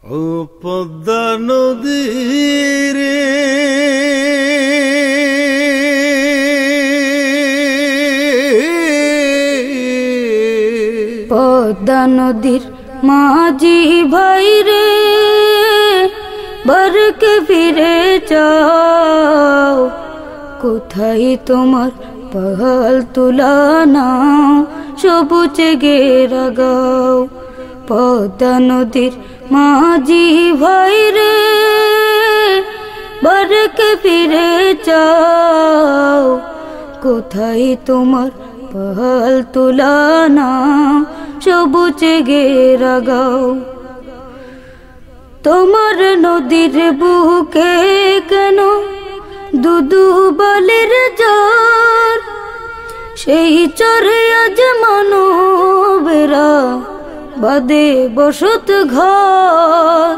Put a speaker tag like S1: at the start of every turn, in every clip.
S1: ও পদ্মা নদী রে
S2: পদ্মা নদীর মাঝি ভাই রে বরকে ফিরে যাও, কোথায় তোমার পাহাল তুলা নাও সবুজে ঘেরা গাও। পদ্মা নদীর মাঝি ভাই রে বরকে ফিরে যাও, কোথায় তোমার পাহাল তুলা নাও সবুজে ঘেরা গাও। তোমার নদীর বুকে কেন দুদু বালির জ্বর, সেই চরে আজ মানবেরা বাদে বসত ঘর।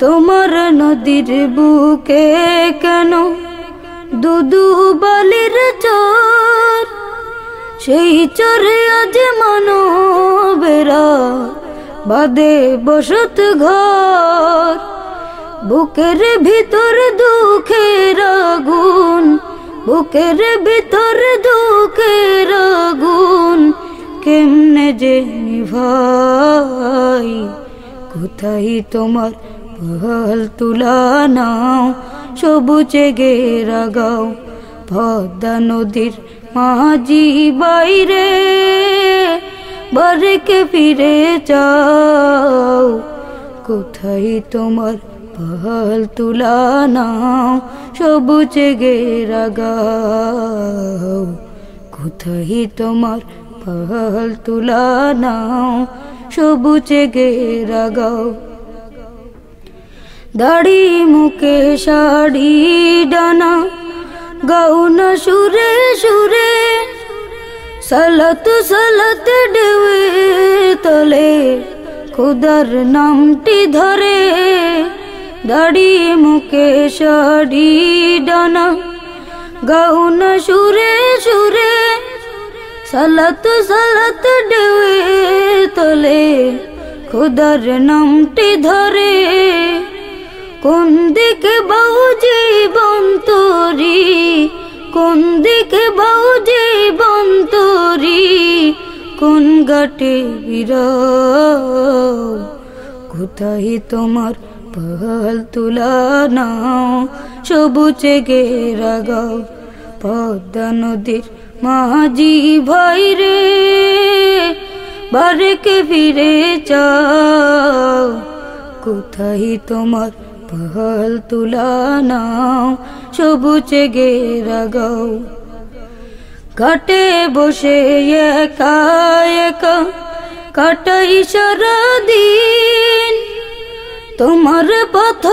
S2: তোমার নদীর বুকে কেন দুদু বালির জ্বর, সেই চরে আজ মানবেরা বাদে বসত ঘর। বুকের ভিতর দুঃখের আগুন, বুকের ভিতর দুঃখের আগুন কেমনে যে নিভাই, কোথায় তোমার পাহাল তুলা নাও সবুজে ঘেরা গাও। পদ্মা নদীর মাঝি বাইরে বরকে ফিরে যাও, কোথায় তোমার পাহাল তুলা নাও সবুজে ঘেরা গাও। কোথায় তোমার পাহাল তুলা নাও সবুজে ঘেরা গাও। দাড়ি মুখে শাড়ি ডানা গাও না সুরে সুরে, সালাত সালাত ঢেউয়ে তলে খুদার নামটি ধরে। দাড়ি মুখে শাড়ি ডানা গাও না সুরে সুরে, সালাত সালাত ঢেউয়ে তলে খুদার নামটি ধরে। কোন দিকে বাউ জীবন তোরি, কোন দিকে বাউ জীবন তোরি, কোন ঘাটে বিরাও, কোথায় তোমার পাহাল তুলা নাও সবুজে ঘেরা গাও। পদ্মা নদীর মাঝি ভাই রে বরকে ফিরে যাও, কোথায় তোমার পাহাল তুলা নাও সবুজে ঘেরা গাও। ঘাটে বসে একা একা কাটাই সারা দিন, তোমার পথ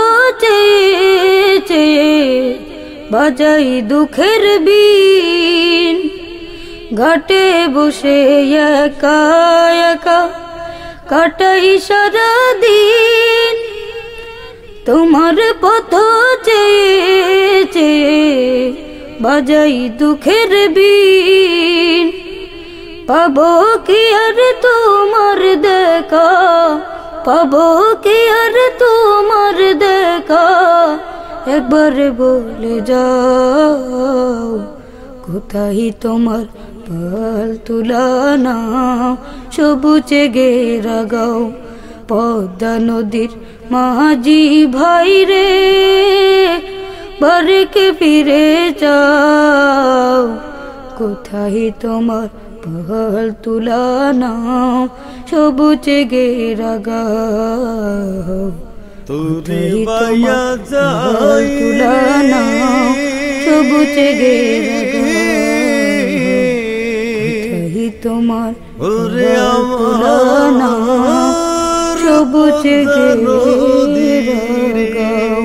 S2: চেয়ে চেয়ে বাজাই দুঃখের বিন। ঘাটে বসে একা একা কাটাই সারা দিন, তোমার পথ চেয়ে চেয়ে বাজাই দুঃখের বিন। পাবো কি আর তোমার দেখা, পাবো কি আর তোমার দেখা, একবার বলে যাও, কোথায় তোমার পাহাল তুলা নাও সবুজে ঘেরা গাও। পদ্মা নদীর মাঝি ভাই রে বরকে ফিরে যাও, কোথায় তোমার পাহাল তুলা নাও সবুজে ঘেরা গাও।
S1: তোরে বায়া যাই
S2: তুলা নাও সবুজে ঘেরা গাও, কোথায় তোমার
S1: ওরে
S2: তুলা নাও সবুজে ঘেরা গাও।